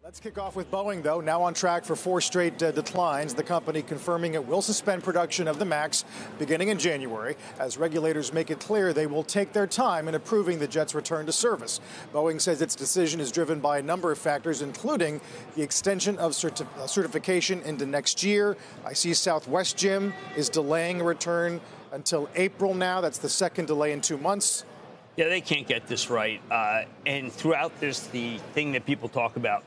Let's kick off with Boeing, though, now on track for 4 straight declines. The company confirming it will suspend production of the MAX beginning in January, as regulators make it clear they will take their time in approving the jet's return to service. Boeing says its decision is driven by a number of factors, including the extension of certification into next year. I see Southwest, Jim, is delaying a return until April now. That's the second delay in 2 months. Yeah, they can't get this right. And throughout this, the thing that people talk about,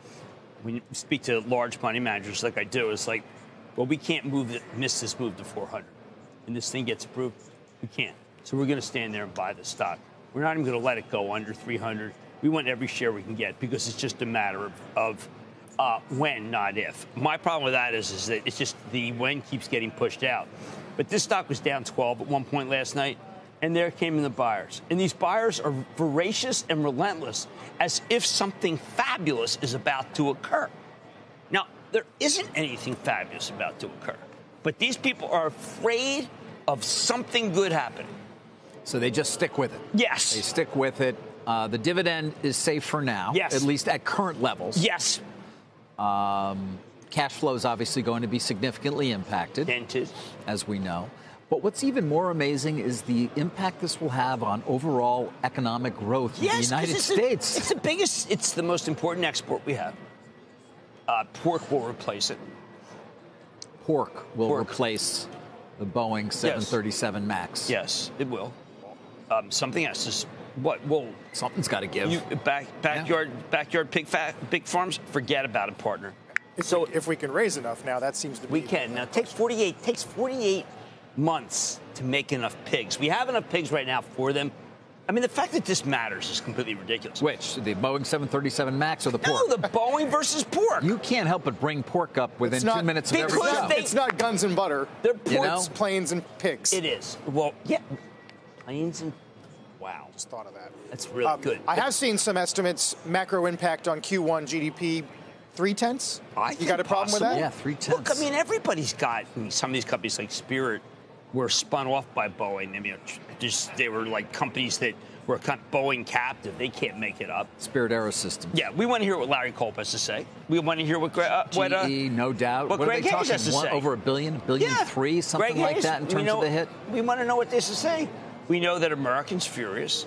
when you speak to large money managers like I do, it's like, well, we can't miss this move to 400. And this thing gets approved, we can't. So we're going to stand there and buy the stock. We're not even going to let it go under 300. We want every share we can get because it's just a matter of when, not if. My problem with that is that it's just the when keeps getting pushed out. But this stock was down 12 at one point last night. And there came in the buyers. And these buyers are voracious and relentless, as if something fabulous is about to occur. Now, there isn't anything fabulous about to occur. But these people are afraid of something good happening. So they just stick with it. Yes. They stick with it. The dividend is safe for now. Yes. At least at current levels. Yes. Cash flow is obviously going to be significantly impacted. Dented. As we know. But what's even more amazing is the impact this will have on overall economic growth in the United States. It's the biggest, it's the most important export we have. Pork will replace it. Pork will replace the Boeing 737 MAX. Yes, it will. Something else is what? Well, something's got to give. Backyard pig farms. Forget about it, partner. If we can raise enough now, that seems to be. We can now. It takes 48 months to make enough pigs. We have enough pigs right now for them. I mean, the fact that this matters is completely ridiculous. Which? The Boeing 737 MAX or the pork? No, the Boeing versus pork. You can't help but bring pork up within 2 minutes of every show. It's not guns and butter. They're porks, planes, and pigs. It is. Well, yeah. Planes and... Wow. Just thought of that. That's really good. I have seen some estimates, macro impact on Q1 GDP, 0.3. You got a problem with that? Yeah, 0.3. Look, I mean, everybody's got... some of these companies like Spirit were spun off by Boeing. I mean, they were like companies that were kind of Boeing captive. They can't make it up. Spirit AeroSystems. Yeah, we want to hear what Larry Culp has to say. We want to hear what GE, no doubt. What Greg Hayes has to say. Over $1 billion, $1.3 something Greg like Hayes, that in terms of the hit. We want to know what this is saying. We know that American's furious.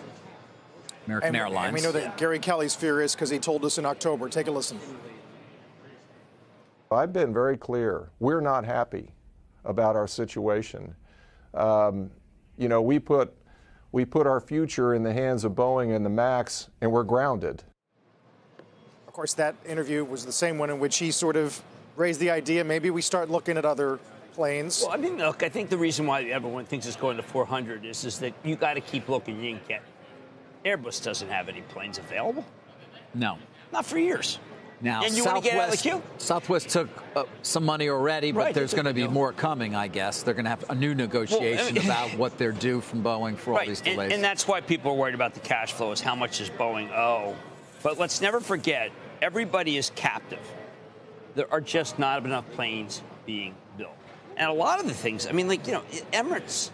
American Airlines. And we know that Gary Kelly's furious because he told us in October. Take a listen. I've been very clear. We're not happy about our situation. You know, we put our future in the hands of Boeing and the MAX, and we're grounded. Of course, that interview was the same one in which he sort of raised the idea maybe we start looking at other planes. Well, I mean, look, I think the reason why everyone thinks it's going to 400 is that you got to keep looking. You can't. Airbus doesn't have any planes available. No. Not for years. Now, and you want to get out of the queue? Southwest took some money already, but there's going to be more coming, I guess. They're going to have a new negotiation about what they're due from Boeing for all these delays. And that's why people are worried about the cash flow, is how much does Boeing owe. But let's never forget, everybody is captive. There are just not enough planes being built. And a lot of the things, I mean, like, you know, Emirates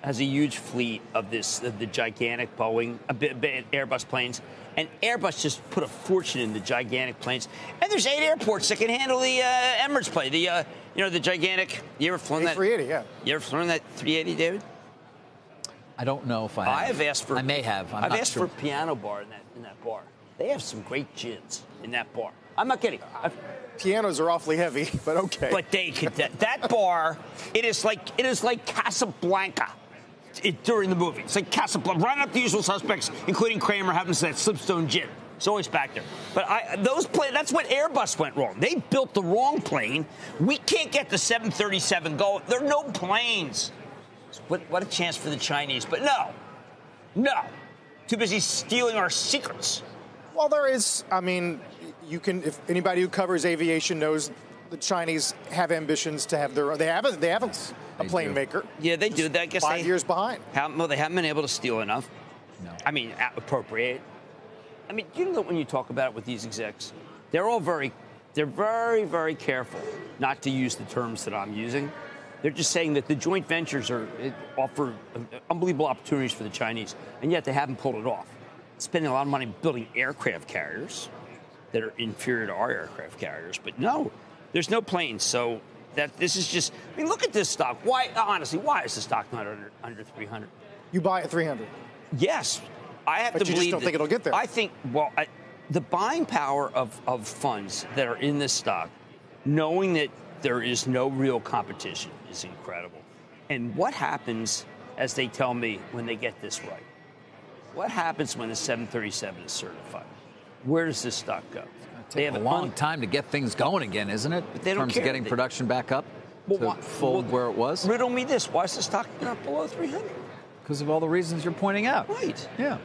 has a huge fleet of the gigantic Boeing, Airbus planes. And Airbus just put a fortune in the gigantic planes. And there's 8 airports that can handle the Emirates plane. The gigantic. You ever flown that? 380, yeah. You ever flown that 380, David? I don't know if I have. I have asked for. I may have. I've asked for a piano bar in that bar. They have some great gins in that bar. I'm not kidding. Pianos are awfully heavy, but okay. But they could. That bar. It is like Casablanca. During the movie. It's like Casablanca. Right up the usual suspects, including Cramer, happens to that Slipstone gin. It's always back there. But that's what Airbus went wrong. They built the wrong plane. We can't get the 737 going. There are no planes. What a chance for the Chinese. But no. Too busy stealing our secrets. Well, there is. I mean, you can. If anybody who covers aviation knows, the Chinese have ambitions to have their own. They have a plane maker. Yeah, they do. I guess 5 years behind. They haven't been able to steal enough. No. I mean, appropriate. I mean, you know, when you talk about it with these execs, they're very, very careful not to use the terms that I'm using. They're just saying that the joint ventures offer unbelievable opportunities for the Chinese, and yet they haven't pulled it off. Spending a lot of money building aircraft carriers. that are inferior to our aircraft carriers. But no, there's no planes. So this is just, I mean, look at this stock. Why, honestly, why is the stock not under 300? You buy at 300? Yes. I have to believe. But you just don't think it'll get there? I think, the buying power of funds that are in this stock, knowing that there is no real competition, is incredible. And what happens, as they tell me, when they get this right? What happens when the 737 is certified? Where does this stock go? They have a long time to get things going again, isn't it? But they in don't terms care. of getting production back up to full where it was? Riddle me this. Why is the stock not below 300? Because of all the reasons you're pointing out. Right. Yeah.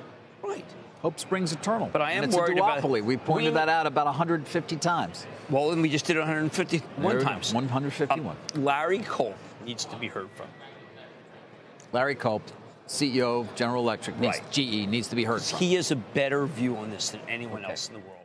Right. Hope springs eternal. But I am and it's worried a duopoly. about. We pointed that out about 150 times. Well, and we just did 151 times. 151. Larry Culp needs to be heard from. Larry Culp, CEO of General Electric, GE, needs to be heard from. He has a better view on this than anyone else in the world.